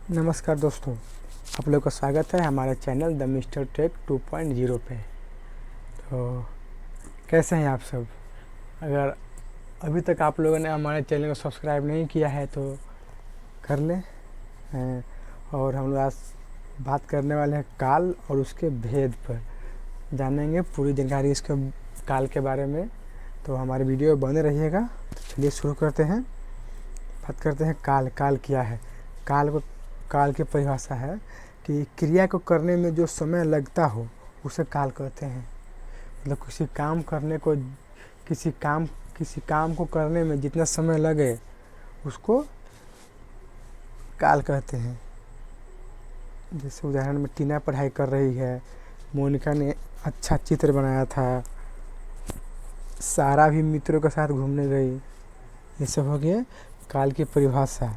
नमस्कार दोस्तों, आप लोग का स्वागत है हमारे चैनल द मिस्टर टेक 2.0 पे। तो कैसे हैं आप सब? अगर अभी तक आप लोगों ने हमारे चैनल को सब्सक्राइब नहीं किया है तो कर लें। और हम लोग आज बात करने वाले हैं काल और उसके भेद पर, जानेंगे पूरी जानकारी इसके काल के बारे में। तो हमारे वीडियो बने रहिएगा। तो चलिए शुरू करते हैं। बात करते हैं काल क्या है। काल की परिभाषा है कि क्रिया को करने में जो समय लगता हो उसे काल कहते हैं। मतलब किसी काम को करने में जितना समय लगे उसको काल कहते हैं। जैसे उदाहरण में टीना पढ़ाई कर रही है, मोनिका ने अच्छा चित्र बनाया था, सारा भी मित्रों के साथ घूमने गई। ये सब हो गया काल की परिभाषा।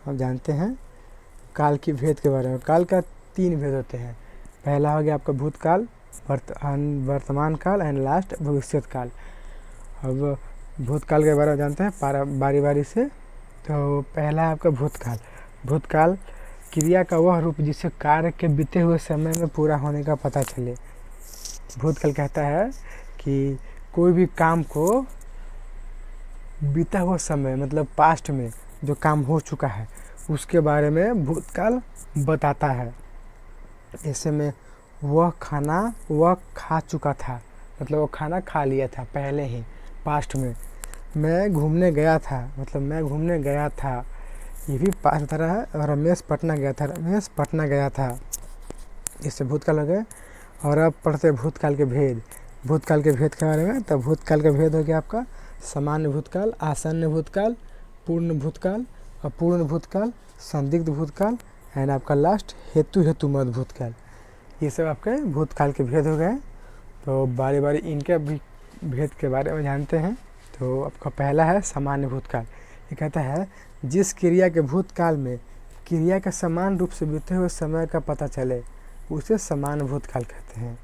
अब जानते हैं काल की भेद के बारे में। काल का 3 भेद होते हैं। पहला हो गया आपका भूतकाल, वर्तमान काल एंड लास्ट भविष्यत काल। अब भूतकाल के बारे में जानते हैं बारी बारी से। तो पहला है आपका भूतकाल। भूतकाल क्रिया का वह रूप जिससे कार्य के बीते हुए समय में पूरा होने का पता चले। भूतकाल कहता है कि कोई भी काम को बीता हुआ समय मतलब पास्ट में जो काम हो चुका है उसके बारे में भूतकाल बताता है। ऐसे में वह खा चुका था, मतलब वो खाना खा लिया था पहले ही पास्ट में। मैं घूमने गया था, मतलब मैं घूमने गया था, ये भी पास्ट बता रहा है। और रमेश पटना गया था। इससे भूतकाल हो गए। और अब पढ़ते भूतकाल के भेद। भूतकाल के भेद के बारे में। तब भूतकाल का भेद हो गया आपका सामान्य भूतकाल, आसन्न भूतकाल, पूर्ण भूतकाल, अपूर्ण भूतकाल, संदिग्ध भूतकाल एंड आपका लास्ट हेतुमत भूतकाल। ये सब आपके भूतकाल के भेद हो गए। तो बारी बारी इनके भी भेद के बारे में जानते हैं। तो आपका पहला है सामान्य भूतकाल। ये कहता है जिस क्रिया के भूतकाल में क्रिया के समान रूप से बीते हुए समय का पता चले उसे सामान्य भूतकाल कहते हैं।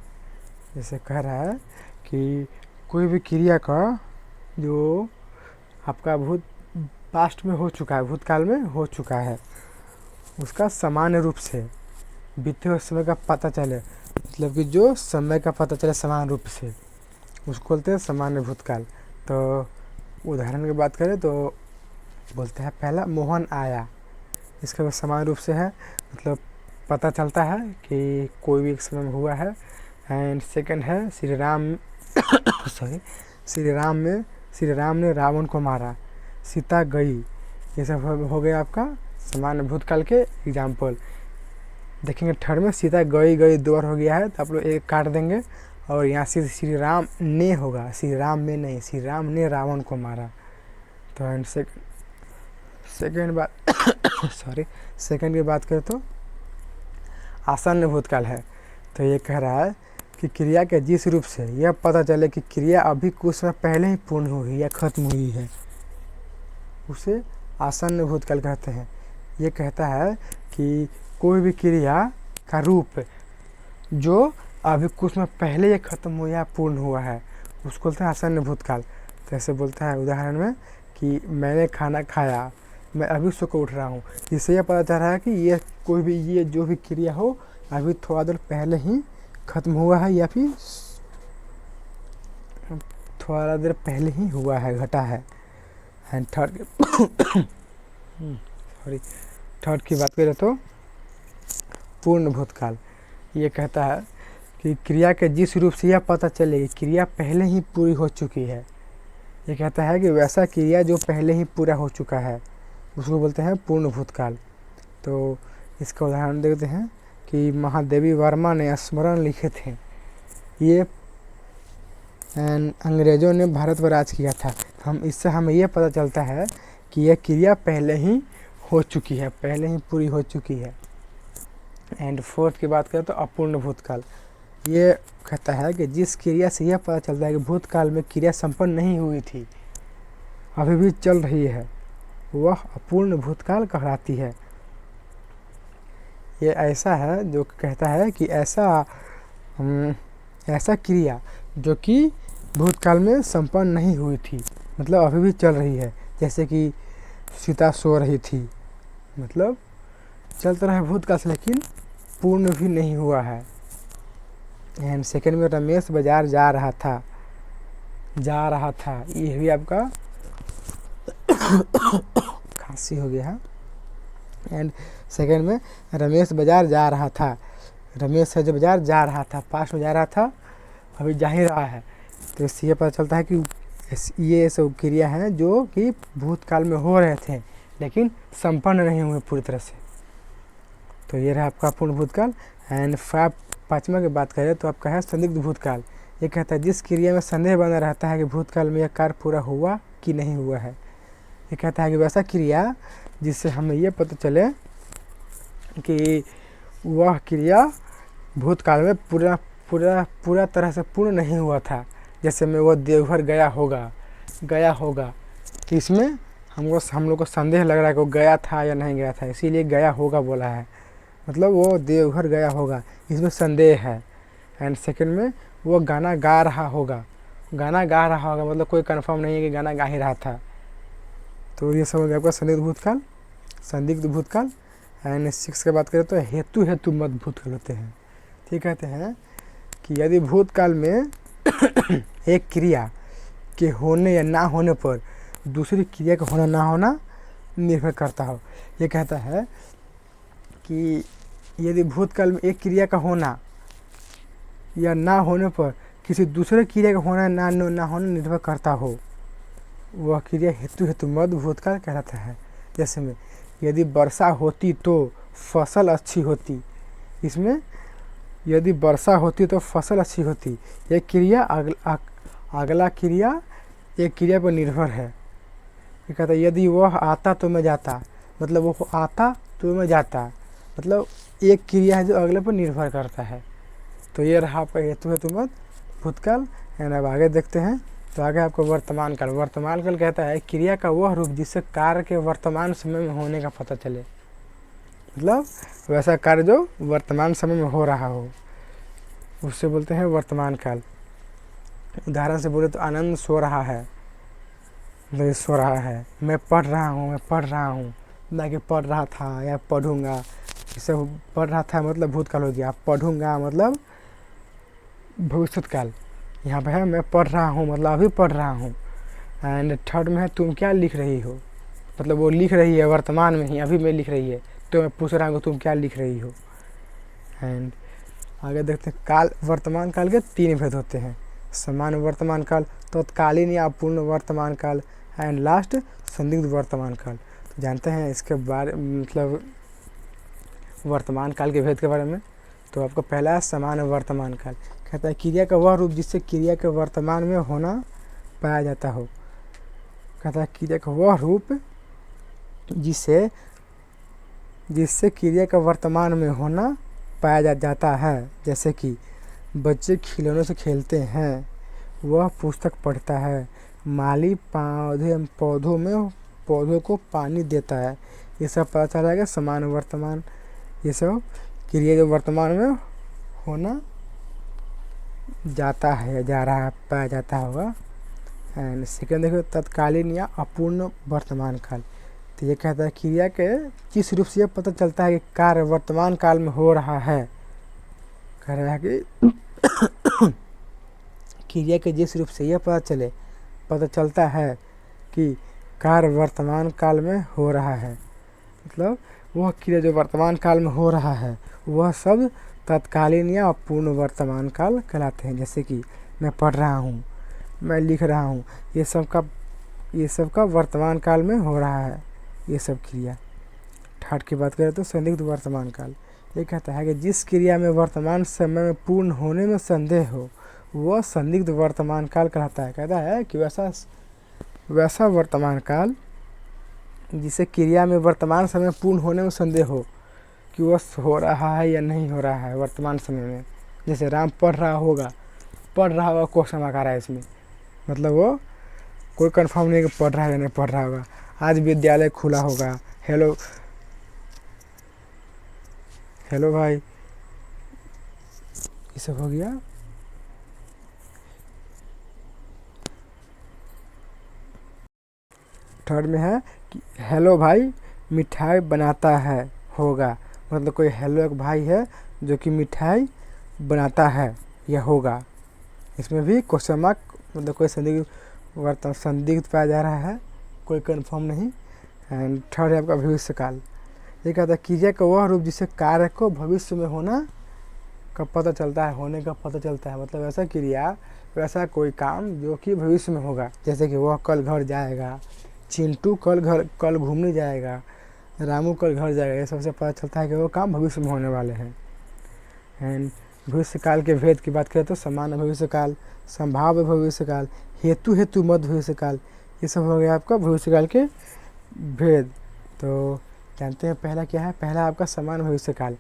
जैसे कह रहा है कि कोई भी क्रिया का जो आपका पास्ट में हो चुका है, भूतकाल में हो चुका है, उसका सामान्य रूप से बीते हुए समय का पता चले, मतलब कि जो समय का पता चले समान रूप से, उसको बोलते हैं सामान्य भूतकाल। तो उदाहरण की बात करें तो बोलते हैं पहला मोहन आया, इसका समान रूप से है, मतलब पता चलता है कि कोई भी एक समय में हुआ है। एंड सेकंड है श्री राम ने रावण को मारा, सीता गई। ये सब हो गया आपका सामान्य भूतकाल के एग्जाम्पल। देखेंगे थर्ड में सीता गई 2 बार हो गया है, तो आप लोग एक काट देंगे और यहाँ से श्री राम ने होगा, श्री राम में नहीं, श्री राम ने रावण को मारा। तो एंड सेकंड की बात करें तो आसन्न भूतकाल है। तो ये कह रहा है कि क्रिया के जिस रूप से यह पता चले कि क्रिया अभी कुछ समय पहले ही पूर्ण हुई या खत्म हुई है उसे आसन्न भूतकाल कहते हैं। ये कहता है कि कोई भी क्रिया का रूप जो अभी कुछ समय पहले ये खत्म हुआ या पूर्ण हुआ है उसको बोलते हैं आसन्न भूतकाल। तो ऐसे बोलता है उदाहरण में कि मैंने खाना खाया, मैं अभी सो कर उठ रहा हूँ। इससे यह पता चल रहा है कि ये जो भी क्रिया हो अभी थोड़ा देर पहले ही खत्म हुआ है या फिर थोड़ा देर पहले ही हुआ है, घटा है। एंड थर्ड की बात करें तो पूर्ण भूतकाल। ये कहता है कि क्रिया के जिस रूप से यह पता चले कि क्रिया पहले ही पूरी हो चुकी है। ये कहता है कि वैसा क्रिया जो पहले ही पूरा हो चुका है उसको बोलते हैं पूर्ण भूतकाल। तो इसका उदाहरण देखते हैं कि महादेवी वर्मा ने स्मरण लिखे थे, ये अंग्रेज़ों ने भारत पर राज किया था। इससे हमें यह पता चलता है कि यह क्रिया पहले ही हो चुकी है, पहले ही पूरी हो चुकी है। एंड फोर्थ की बात करें तो अपूर्ण भूतकाल। ये कहता है कि जिस क्रिया से यह पता चलता है कि भूतकाल में क्रिया संपन्न नहीं हुई थी, अभी भी चल रही है, वह अपूर्ण भूतकाल कहलाती है। ये ऐसा है जो कहता है कि ऐसा क्रिया जो कि भूतकाल में संपन्न नहीं हुई थी, मतलब अभी भी चल रही है। जैसे कि सीता सो रही थी, मतलब चल तो रहा है भूतकाल से लेकिन पूर्ण भी नहीं हुआ है। एंड सेकेंड में रमेश बाजार जा रहा था, ये भी आपका खांसी हो गया है। एंड सेकेंड में रमेश बाजार जा रहा था, रमेश है जो बाजार जा रहा था, पास्ट में जा रहा था, अभी जा ही रहा है। तो इससे ये पता चलता है कि ये सब क्रिया हैं जो कि भूतकाल में हो रहे थे लेकिन संपन्न नहीं हुए पूरी तरह से। तो ये रहा आपका पूर्ण भूतकाल। एंड पाँचवा की बात करें तो आपका है संदिग्ध भूतकाल। ये कहता है जिस क्रिया में संदेह बना रहता है कि भूतकाल में यह कार्य पूरा हुआ कि नहीं हुआ है। ये कहता है कि वैसा क्रिया जिससे हमें ये पता चले कि वह क्रिया भूतकाल में पूरा तरह से पूर्ण नहीं हुआ था। जैसे में वो देवघर गया होगा तो इसमें हम लोग को संदेह लग रहा है कि वो गया था या नहीं गया था, इसीलिए गया होगा बोला है, मतलब वो देवघर गया होगा, इसमें संदेह है। एंड सेकंड में वो गाना गा रहा होगा मतलब कोई कंफर्म नहीं है कि गाना गा ही रहा था। तो ये सब हो गया आपका संदिग्ध भूतकाल। एंड 6 की बात करें तो हेतु मत भूतकाल होते हैं। ठीक कहते हैं कि यदि भूतकाल में एक क्रिया के होने या ना होने पर दूसरी क्रिया का होना ना होना निर्भर करता हो। ये कहता है कि यदि भूतकाल में एक क्रिया का होना या ना होने पर किसी दूसरे क्रिया का होना ना होना निर्भर करता हो, वह क्रिया हेतु मत भूतकाल कहलाता है। जैसे में यदि वर्षा होती तो फसल अच्छी होती, इसमें यदि वर्षा होती तो फसल अच्छी होती, यह क्रिया अगला क्रिया एक क्रिया पर निर्भर है। ये कहता है यदि वह आता तो मैं जाता, मतलब वो आता तो मैं जाता, मतलब एक क्रिया है जो अगले पर निर्भर करता है। तो ये रहा आपका हेतु मत भूतकाल। एंड अब आगे देखते हैं तो आगे आपको वर्तमान काल कहता है क्रिया का वह रूप जिससे कार्य के वर्तमान समय में होने का पता चले, मतलब वैसा कार्य जो वर्तमान समय में हो रहा हो उससे बोलते हैं वर्तमान काल। उदाहरण से बोले तो आनंद सो रहा है, मतलब सो रहा है। मैं पढ़ रहा हूँ ना कि पढ़ रहा था या पढ़ूंगा। इसे पढ़ रहा था मतलब भूतकाल हो गया, पढ़ूंगा मतलब भविष्य काल। यहाँ पे है मैं पढ़ रहा हूँ मतलब अभी पढ़ रहा हूँ। एंड थर्ड में है तुम क्या लिख रही हो, मतलब वो लिख रही है वर्तमान में ही, अभी में लिख रही है, तो मैं पूछ रहा हूँ तुम क्या लिख रही हो। एंड आगे देखते हैं काल, वर्तमान काल के 3 भेद होते हैं, सामान्य वर्तमान काल, तत्कालीन या अपूर्ण वर्तमान काल, एंड लास्ट संदिग्ध वर्तमान काल। तो जानते हैं इसके बारे मतलब वर्तमान काल के भेद के बारे में। तो आपको पहला है सामान्य वर्तमान काल। कहता है क्रिया का वह रूप जिससे क्रिया के वर्तमान में होना पाया जाता हो। कहता है क्रिया का वह रूप जिससे क्रिया का वर्तमान में होना पाया जाता है। जैसे कि बच्चे खिलौनों से खेलते हैं, वह पुस्तक पढ़ता है, माली पौधों को पानी देता है। ये सब पता चला है समान वर्तमान, ये सब क्रिया जो वर्तमान में होना जाता है, जा रहा है, पाया जाता होगा। एंड सेकेंड देखो तत्कालीन या अपूर्ण वर्तमान काल। तो ये कहता है क्रिया के किस रूप से यह पता चलता है कि कार्य वर्तमान काल में हो रहा है। कह रहा है कि क्रिया के जिस रूप से यह पता चलता है कि कार्य वर्तमान काल में हो रहा है, मतलब वह क्रिया जो वर्तमान काल में हो रहा है वह सब तत्कालीन या अपूर्ण वर्तमान काल कहलाते हैं। जैसे कि मैं पढ़ रहा हूँ, मैं लिख रहा हूँ, ये सब का वर्तमान काल में हो रहा है ये सब क्रिया। थर्ड की बात करें तो संदिग्ध वर्तमान काल। ये कहता है कि जिस क्रिया में वर्तमान समय में पूर्ण होने में संदेह हो वह संदिग्ध वर्तमान काल कहलाता है। कहता है कि वैसा वर्तमान काल जिसे क्रिया में वर्तमान समय पूर्ण होने में संदेह हो कि वह हो रहा है या नहीं हो रहा है वर्तमान समय में। जैसे राम पढ़ रहा होगा क्वेश्चन मार्क आ रहा है इसमें, मतलब वो कोई कंफर्म नहीं कि पढ़ रहा है या नहीं पढ़ रहा होगा। आज विद्यालय खुला होगा, हेलो भाई, ये सब हो गया। थर्ड में है कि हेलो भाई मिठाई बनाता है होगा, मतलब कोई हेलो एक भाई है जो कि मिठाई बनाता है या होगा। इसमें भी क्वेश्चन मार्क, मतलब कोई संदिग्ध पाया जा रहा है, कोई कंफर्म नहीं। एंड थर्ड है आपका भविष्यकाल। ये कहता है क्रिया का वह रूप जिससे कार्य को भविष्य में होना का पता चलता है, होने का पता चलता है, मतलब ऐसा क्रिया, वैसा कोई काम जो कि भविष्य में होगा। जैसे कि वह कल घर जाएगा, चिंटू कल घूमने जाएगा, रामू कल घर जाएगा, ये सबसे पता चलता है कि वो काम भविष्य में होने वाले हैं। एंड भविष्यकाल के भेद की बात करें तो सामान्य भविष्यकाल, संभाव्य भविष्यकाल, हेतु मध्य भविष्यकाल, ये सब हो गया आपका भविष्यकाल के भेद। तो जानते हैं पहला क्या है। पहला आपका सामान्य भविष्यकाल।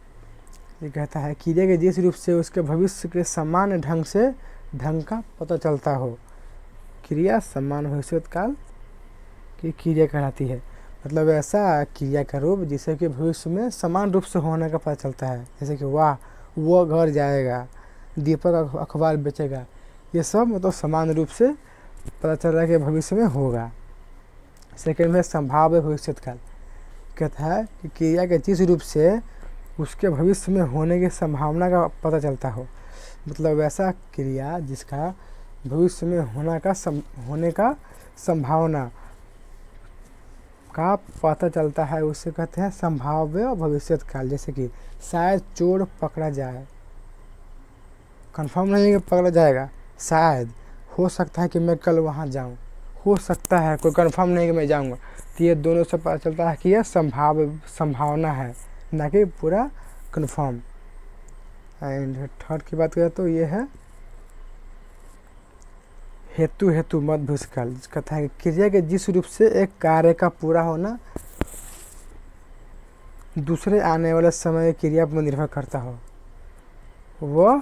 ये कहता है क्रिया के जिस रूप से उसके भविष्य के सामान्य ढंग का पता चलता हो, क्रिया सामान्य भविष्यकाल की क्रिया कहलाती है। मतलब ऐसा क्रिया का रूप जिसे कि भविष्य में समान रूप से होने का पता चलता है। जैसे कि वाह वो घर जाएगा, दीपक अखबार बेचेगा, ये सब मतलब समान रूप से पता चल रहा है कि भविष्य में होगा। सेकेंड में संभाव्य भविष्यकाल। कहता है कि क्रिया के जिस रूप से उसके भविष्य में होने की संभावना का पता चलता हो, मतलब ऐसा क्रिया जिसका भविष्य में होने का संभावना का पता चलता है, उसे कहते हैं संभाव्य भविष्यकाल। जैसे कि शायद चोर पकड़ा जाए, कंफर्म नहीं है कि पकड़ा जाएगा, शायद, हो सकता है कि मैं कल वहाँ जाऊँ, हो सकता है, कोई कंफर्म नहीं कि मैं जाऊँगा। तो ये दोनों से पता चलता है कि यह संभावना है, ना कि पूरा कंफर्म। एंड थर्ड की बात करें तो ये है हेतु मध्य भविष्यकाल। कहता है कि क्रिया के जिस रूप से एक कार्य का पूरा होना दूसरे आने वाले समय क्रिया पर निर्भर करता हो, वह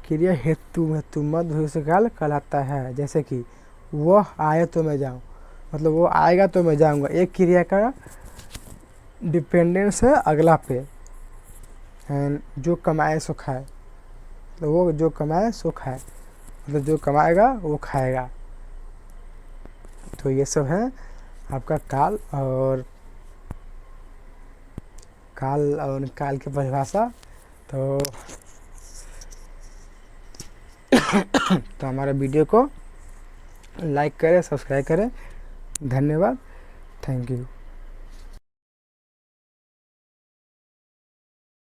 क्रिया हेतु मध्य भविष्यकाल कहलाता है। जैसे कि वह आए तो मैं जाऊँ, मतलब वो आएगा तो मैं जाऊँगा, एक क्रिया का डिपेंडेंस है अगला पे। एंड जो कमाए सो खाए, तो वो जो कमाए सो खाए, मतलब जो कमाएगा वो खाएगा। तो ये सब है आपका काल और काल की परिभाषा। तो तो हमारे वीडियो को लाइक करें, सब्सक्राइब करें। धन्यवाद, थैंक यू।